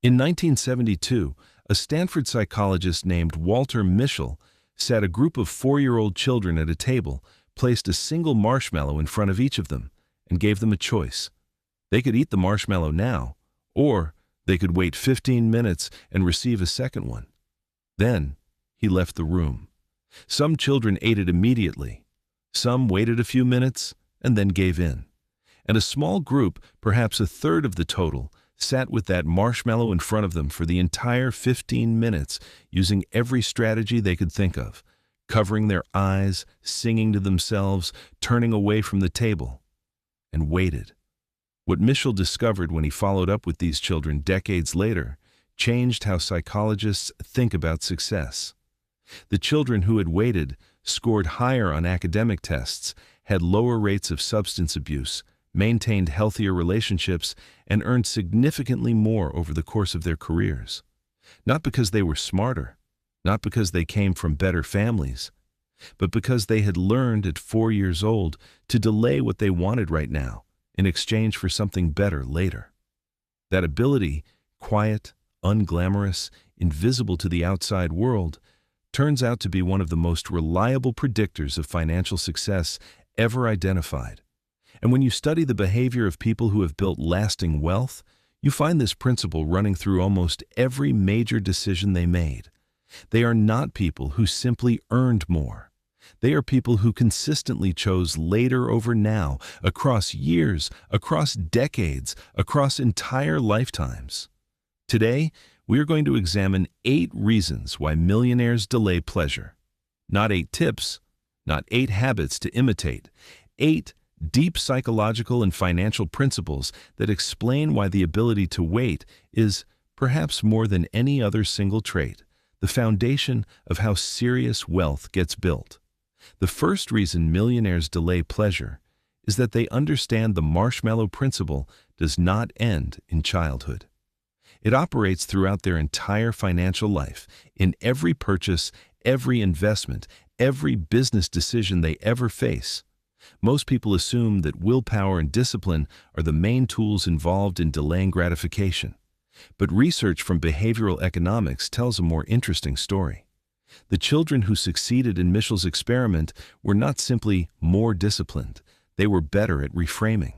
In 1972, a Stanford psychologist named Walter Mischel sat a group of 4-year-old children at a table, placed a single marshmallow in front of each of them, and gave them a choice. They could eat the marshmallow now, or they could wait 15 minutes and receive a second one. Then, he left the room. Some children ate it immediately. Some waited a few minutes and then gave in. And a small group, perhaps a third of the total, sat with that marshmallow in front of them for the entire 15 minutes, using every strategy they could think of, covering their eyes, singing to themselves, turning away from the table, and waited. What Mischel discovered when he followed up with these children decades later changed how psychologists think about success. The children who had waited scored higher on academic tests, had lower rates of substance abuse, maintained healthier relationships, and earned significantly more over the course of their careers. Not because they were smarter, not because they came from better families, but because they had learned at 4 years old to delay what they wanted right now in exchange for something better later. That ability, quiet, unglamorous, invisible to the outside world, turns out to be one of the most reliable predictors of financial success ever identified. And when you study the behavior of people who have built lasting wealth, you find this principle running through almost every major decision they made. They are not people who simply earned more. They are people who consistently chose later over now, across years, across decades, across entire lifetimes. Today, we are going to examine 8 reasons why millionaires delay pleasure. Not 8 tips, not 8 habits to imitate, 8 deep psychological and financial principles that explain why the ability to wait is, perhaps more than any other single trait, the foundation of how serious wealth gets built. The first reason millionaires delay pleasure is that they understand the marshmallow principle does not end in childhood. It operates throughout their entire financial life, in every purchase, every investment, every business decision they ever face. Most people assume that willpower and discipline are the main tools involved in delaying gratification. But research from behavioral economics tells a more interesting story. The children who succeeded in Mischel's experiment were not simply more disciplined, they were better at reframing.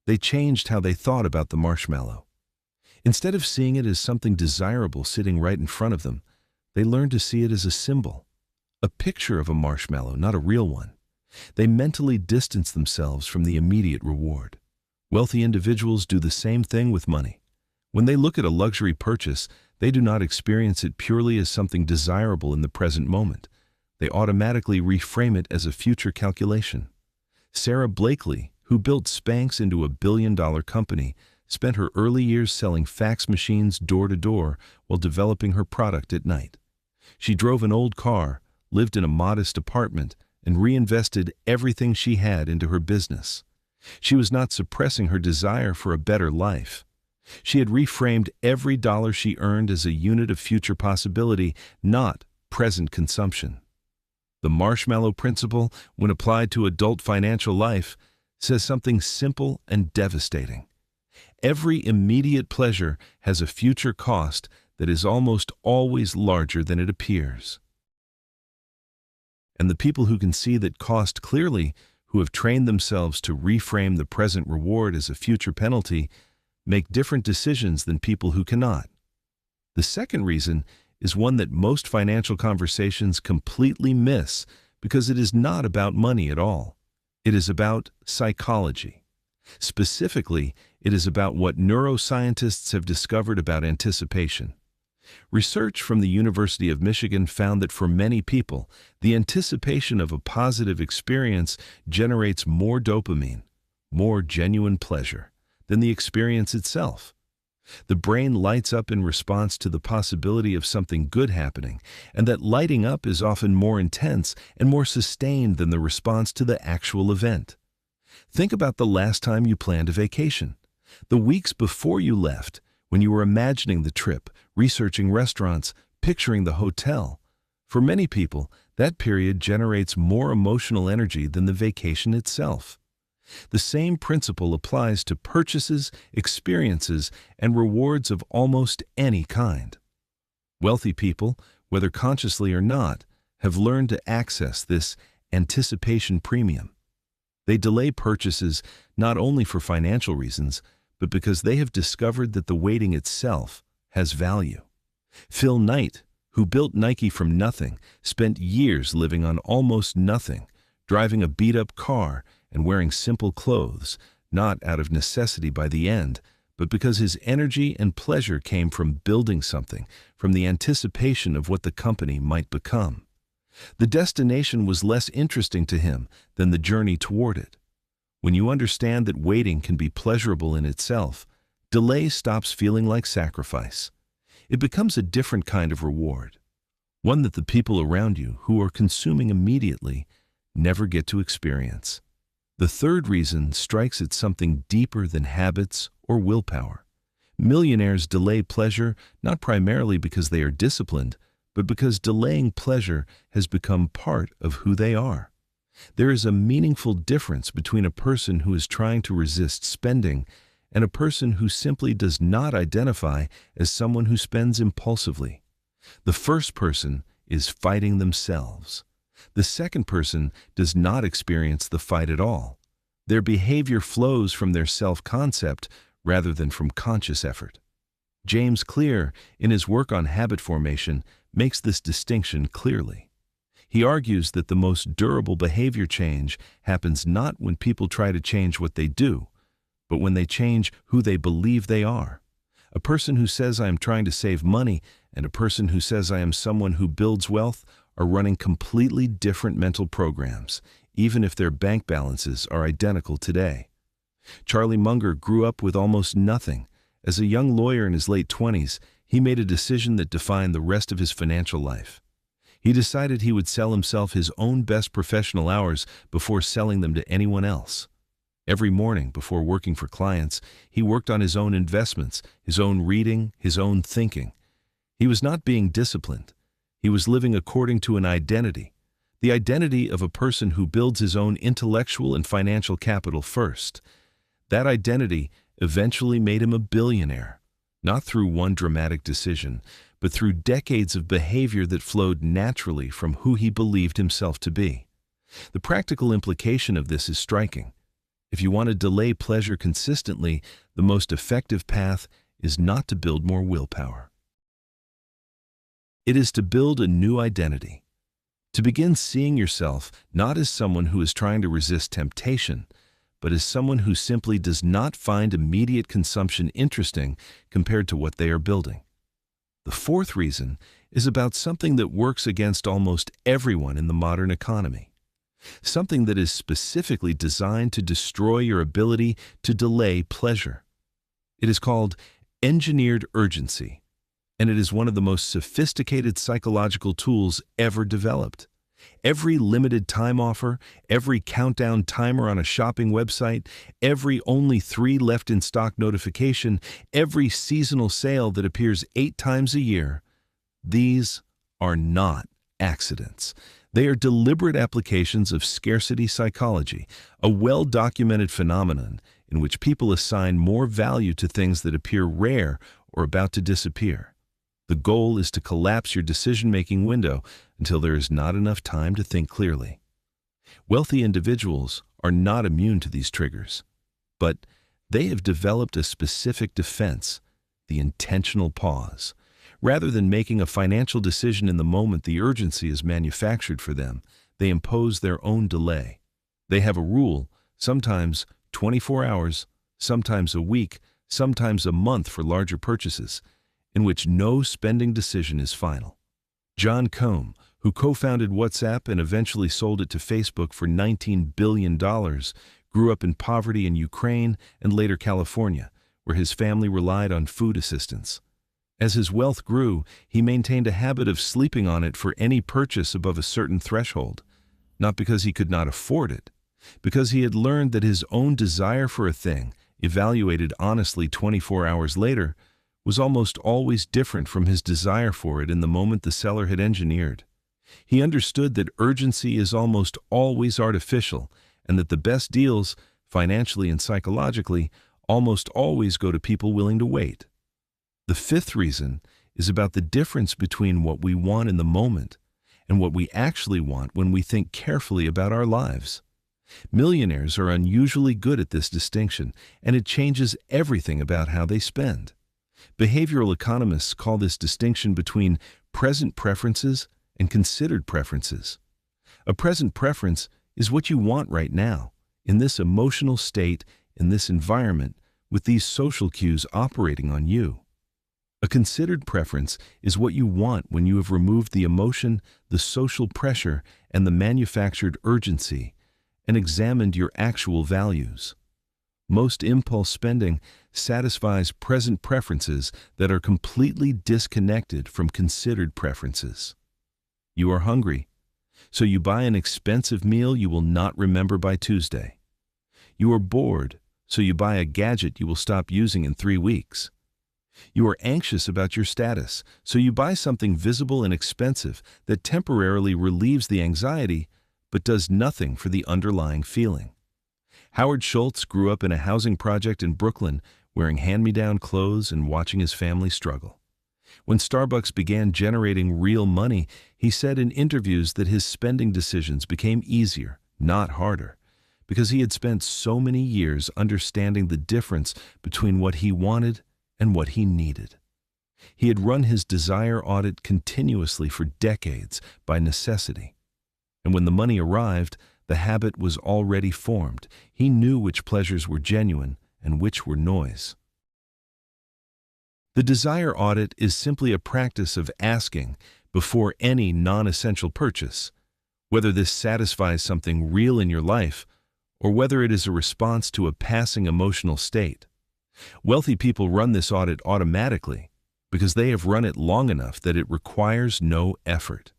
They changed how they thought about the marshmallow. Instead of seeing it as something desirable sitting right in front of them, they learned to see it as a symbol, a picture of a marshmallow, not a real one. They mentally distance themselves from the immediate reward. Wealthy individuals do the same thing with money. When they look at a luxury purchase, they do not experience it purely as something desirable in the present moment. They automatically reframe it as a future calculation. Sarah Blakely, who built Spanx into a billion-dollar company, spent her early years selling fax machines door to door while developing her product at night. She drove an old car, lived in a modest apartment, and reinvested everything she had into her business. She was not suppressing her desire for a better life. She had reframed every dollar she earned as a unit of future possibility, not present consumption. The marshmallow principle, when applied to adult financial life, says something simple and devastating. Every immediate pleasure has a future cost that is almost always larger than it appears. And the people who can see that cost clearly, who have trained themselves to reframe the present reward as a future penalty, make different decisions than people who cannot. The second reason is one that most financial conversations completely miss because it is not about money at all. It is about psychology. Specifically, it is about what neuroscientists have discovered about anticipation. Research from the University of Michigan found that for many people, the anticipation of a positive experience generates more dopamine, more genuine pleasure, than the experience itself. The brain lights up in response to the possibility of something good happening, and that lighting up is often more intense and more sustained than the response to the actual event. Think about the last time you planned a vacation. The weeks before you left, when you were imagining the trip, researching restaurants, picturing the hotel. For many people, that period generates more emotional energy than the vacation itself. The same principle applies to purchases, experiences, and rewards of almost any kind. Wealthy people, whether consciously or not, have learned to access this anticipation premium. They delay purchases not only for financial reasons, but because they have discovered that the waiting itself has value. Phil Knight, who built Nike from nothing, spent years living on almost nothing, driving a beat-up car and wearing simple clothes, not out of necessity by the end, but because his energy and pleasure came from building something, from the anticipation of what the company might become. The destination was less interesting to him than the journey toward it. When you understand that waiting can be pleasurable in itself, delay stops feeling like sacrifice. It becomes a different kind of reward, one that the people around you who are consuming immediately never get to experience. The third reason strikes at something deeper than habits or willpower. Millionaires delay pleasure not primarily because they are disciplined, but because delaying pleasure has become part of who they are. There is a meaningful difference between a person who is trying to resist spending and a person who simply does not identify as someone who spends impulsively. The first person is fighting themselves. The second person does not experience the fight at all. Their behavior flows from their self-concept rather than from conscious effort. James Clear, in his work on habit formation, makes this distinction clearly. He argues that the most durable behavior change happens not when people try to change what they do, but when they change who they believe they are. A person who says I am trying to save money and a person who says I am someone who builds wealth are running completely different mental programs, even if their bank balances are identical today. Charlie Munger grew up with almost nothing. As a young lawyer in his late 20s, he made a decision that defined the rest of his financial life. He decided he would sell himself his own best professional hours before selling them to anyone else. Every morning before working for clients, he worked on his own investments, his own reading, his own thinking. He was not being disciplined. He was living according to an identity, the identity of a person who builds his own intellectual and financial capital first. That identity eventually made him a billionaire, not through one dramatic decision, but through decades of behavior that flowed naturally from who he believed himself to be. The practical implication of this is striking. If you want to delay pleasure consistently, the most effective path is not to build more willpower. It is to build a new identity. To begin seeing yourself not as someone who is trying to resist temptation, but as someone who simply does not find immediate consumption interesting compared to what they are building. The fourth reason is about something that works against almost everyone in the modern economy. Something that is specifically designed to destroy your ability to delay pleasure. It is called engineered urgency, and it is one of the most sophisticated psychological tools ever developed. Every limited time offer, every countdown timer on a shopping website, every only 3 left in stock notification, every seasonal sale that appears 8 times a year, these are not accidents. They are deliberate applications of scarcity psychology, a well-documented phenomenon in which people assign more value to things that appear rare or about to disappear. The goal is to collapse your decision-making window until there is not enough time to think clearly. Wealthy individuals are not immune to these triggers, but they have developed a specific defense, the intentional pause. Rather than making a financial decision in the moment the urgency is manufactured for them, they impose their own delay. They have a rule, sometimes 24 hours, sometimes a week, sometimes a month for larger purchases, in which no spending decision is final. John Combe, who co-founded WhatsApp and eventually sold it to Facebook for $19 billion, grew up in poverty in Ukraine and later California, where his family relied on food assistance. As his wealth grew, he maintained a habit of sleeping on it for any purchase above a certain threshold, not because he could not afford it, because he had learned that his own desire for a thing, evaluated honestly 24 hours later, was almost always different from his desire for it in the moment the seller had engineered. He understood that urgency is almost always artificial and that the best deals financially and psychologically, almost always go to people willing to wait. The fifth reason is about the difference between what we want in the moment and what we actually want when we think carefully about our lives. Millionaires are unusually good at this distinction, and it changes everything about how they spend. Behavioral economists call this distinction between present preferences and considered preferences. A present preference is what you want right now, in this emotional state, in this environment, with these social cues operating on you. A considered preference is what you want when you have removed the emotion, the social pressure, and the manufactured urgency, and examined your actual values. Most impulse spending satisfies present preferences that are completely disconnected from considered preferences. You are hungry, so you buy an expensive meal you will not remember by Tuesday. You are bored, so you buy a gadget you will stop using in 3 weeks. You are anxious about your status, so you buy something visible and expensive that temporarily relieves the anxiety but does nothing for the underlying feeling. Howard Schultz grew up in a housing project in Brooklyn, wearing hand-me-down clothes and watching his family struggle. When Starbucks began generating real money, he said in interviews that his spending decisions became easier, not harder, because he had spent so many years understanding the difference between what he wanted and what he needed. He had run his desire audit continuously for decades by necessity. And when the money arrived, the habit was already formed. He knew which pleasures were genuine and which were noise. The desire audit is simply a practice of asking, before any non-essential purchase, whether this satisfies something real in your life or whether it is a response to a passing emotional state. Wealthy people run this audit automatically because they have run it long enough that it requires no effort.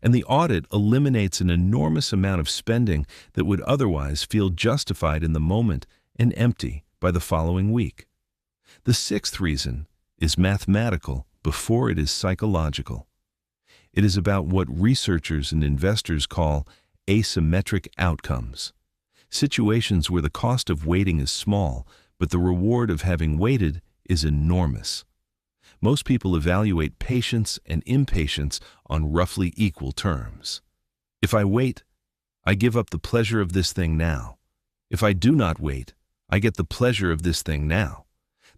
And the audit eliminates an enormous amount of spending that would otherwise feel justified in the moment and empty by the following week. The sixth reason is mathematical before it is psychological. It is about what researchers and investors call asymmetric outcomes. Situations where the cost of waiting is small, but the reward of having waited is enormous. Most people evaluate patience and impatience on roughly equal terms. If I wait, I give up the pleasure of this thing now. If I do not wait, I get the pleasure of this thing now.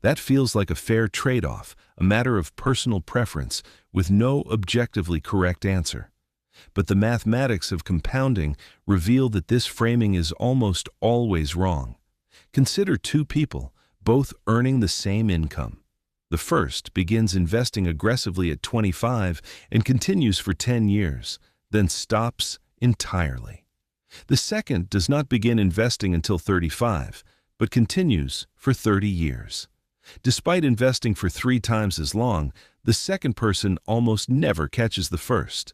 That feels like a fair trade-off, a matter of personal preference, with no objectively correct answer. But the mathematics of compounding reveal that this framing is almost always wrong. Consider two people, both earning the same income. The first begins investing aggressively at 25 and continues for 10 years, then stops entirely. The second does not begin investing until 35, but continues for 30 years. Despite investing for 3 times as long, the second person almost never catches the first.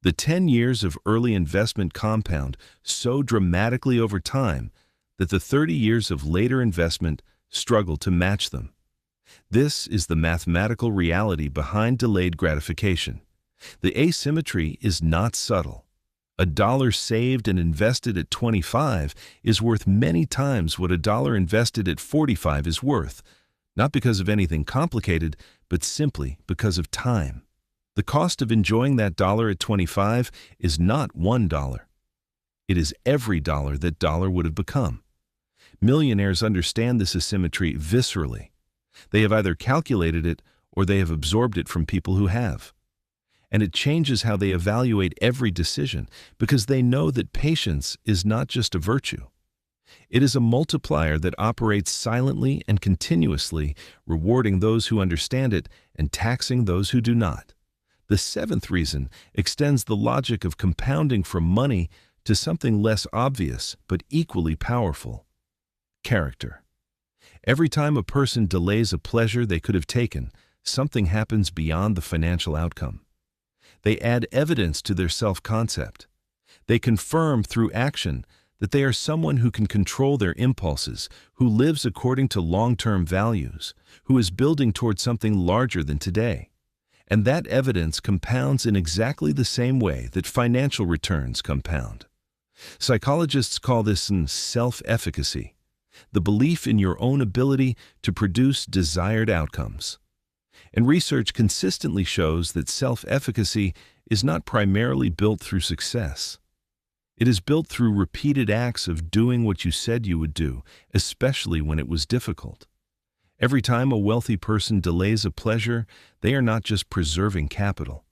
The 10 years of early investment compound so dramatically over time that the 30 years of later investment struggle to match them. This is the mathematical reality behind delayed gratification. The asymmetry is not subtle. $1 saved and invested at 25 is worth many times what $1 invested at 45 is worth, not because of anything complicated, but simply because of time. The cost of enjoying that dollar at 25 is not $1. It is every dollar that dollar would have become. Millionaires understand this asymmetry viscerally. They have either calculated it or they have absorbed it from people who have. And it changes how they evaluate every decision because they know that patience is not just a virtue. It is a multiplier that operates silently and continuously, rewarding those who understand it and taxing those who do not. The seventh reason extends the logic of compounding from money to something less obvious but equally powerful: character. Every time a person delays a pleasure they could have taken, something happens beyond the financial outcome. They add evidence to their self-concept. They confirm through action that they are someone who can control their impulses, who lives according to long-term values, who is building toward something larger than today. And that evidence compounds in exactly the same way that financial returns compound. Psychologists call this self-efficacy, the belief in your own ability to produce desired outcomes. And research consistently shows that self-efficacy is not primarily built through success. It is built through repeated acts of doing what you said you would do, especially when it was difficult. Every time a wealthy person delays a pleasure, they are not just preserving capital.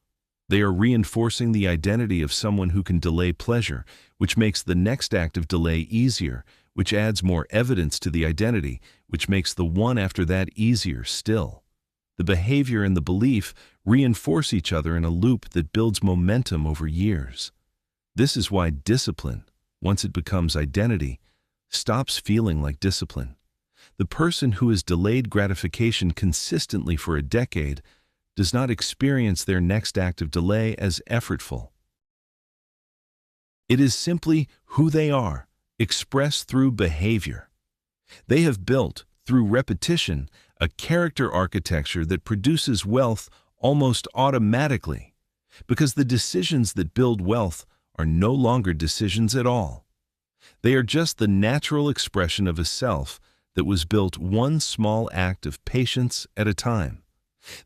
They are reinforcing the identity of someone who can delay pleasure, which makes the next act of delay easier, which adds more evidence to the identity, which makes the one after that easier still. The behavior and the belief reinforce each other in a loop that builds momentum over years. This is why discipline, once it becomes identity, stops feeling like discipline. The person who has delayed gratification consistently for a decade does not experience their next act of delay as effortful. It is simply who they are, expressed through behavior. They have built, through repetition, a character architecture that produces wealth almost automatically, because the decisions that build wealth are no longer decisions at all. They are just the natural expression of a self that was built one small act of patience at a time.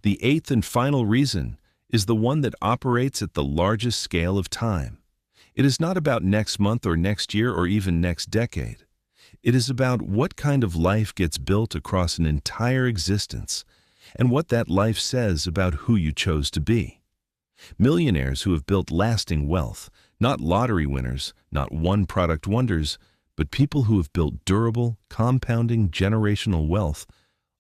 The eighth and final reason is the one that operates at the largest scale of time. It is not about next month or next year or even next decade. It is about what kind of life gets built across an entire existence and what that life says about who you chose to be. Millionaires who have built lasting wealth, not lottery winners, not one-product wonders, but people who have built durable, compounding generational wealth,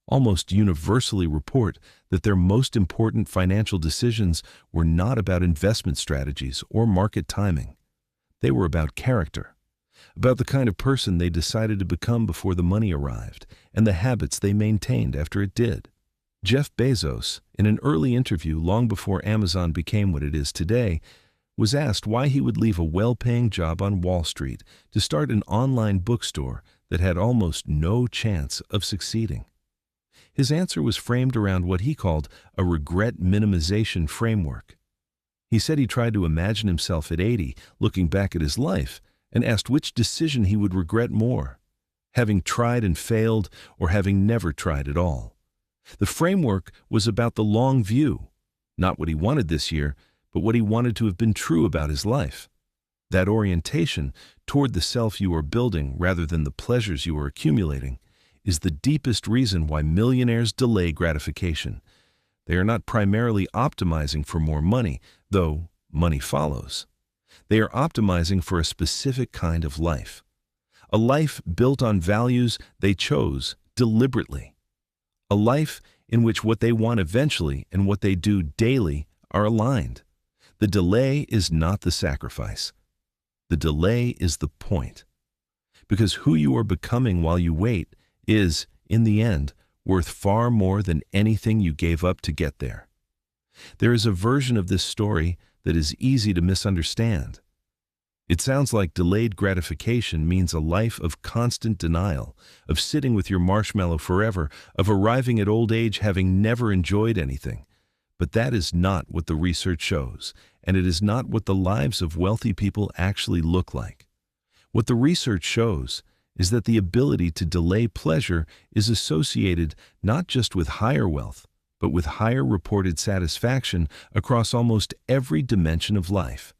almost universally report that their most important financial decisions were not about investment strategies or market timing. They were about character, about the kind of person they decided to become before the money arrived and the habits they maintained after it did. Jeff Bezos, in an early interview long before Amazon became what it is today, was asked why he would leave a well-paying job on Wall Street to start an online bookstore that had almost no chance of succeeding. His answer was framed around what he called a regret minimization framework. He said he tried to imagine himself at 80, looking back at his life, and asked which decision he would regret more, having tried and failed or having never tried at all. The framework was about the long view, not what he wanted this year, but what he wanted to have been true about his life. That orientation toward the self you are building rather than the pleasures you are accumulating is the deepest reason why millionaires delay gratification. They are not primarily optimizing for more money, though money follows. They are optimizing for a specific kind of life. A life built on values they chose deliberately. A life in which what they want eventually and what they do daily are aligned. The delay is not the sacrifice. The delay is the point. Because who you are becoming while you wait is, in the end, worth far more than anything you gave up to get there. There is a version of this story that is easy to misunderstand. It sounds like delayed gratification means a life of constant denial, of sitting with your marshmallow forever, of arriving at old age having never enjoyed anything. But that is not what the research shows, and it is not what the lives of wealthy people actually look like. What the research shows is that the ability to delay pleasure is associated not just with higher wealth, but with higher reported satisfaction across almost every dimension of life.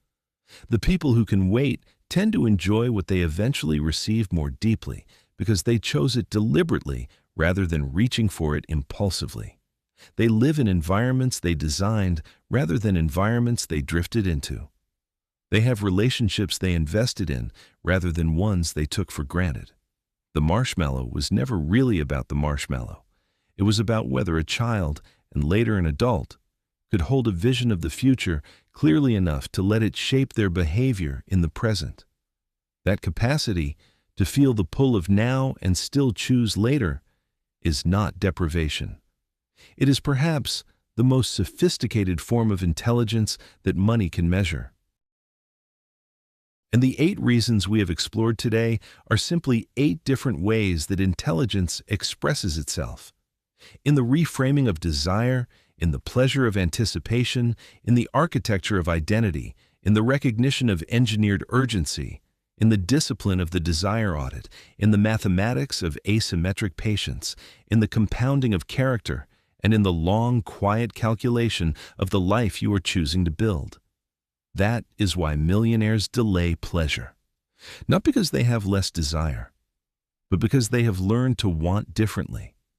The people who can wait tend to enjoy what they eventually receive more deeply because they chose it deliberately rather than reaching for it impulsively. They live in environments they designed rather than environments they drifted into. They have relationships they invested in rather than ones they took for granted. The marshmallow was never really about the marshmallow. It was about whether a child, and later an adult, could hold a vision of the future clearly enough to let it shape their behavior in the present. That capacity to feel the pull of now and still choose later is not deprivation. It is perhaps the most sophisticated form of intelligence that money can measure. And the 8 reasons we have explored today are simply 8 different ways that intelligence expresses itself. In the reframing of desire, in the pleasure of anticipation, in the architecture of identity, in the recognition of engineered urgency, in the discipline of the desire audit, in the mathematics of asymmetric patience, in the compounding of character, and in the long, quiet calculation of the life you are choosing to build. That is why millionaires delay pleasure. Not because they have less desire, but because they have learned to want differently.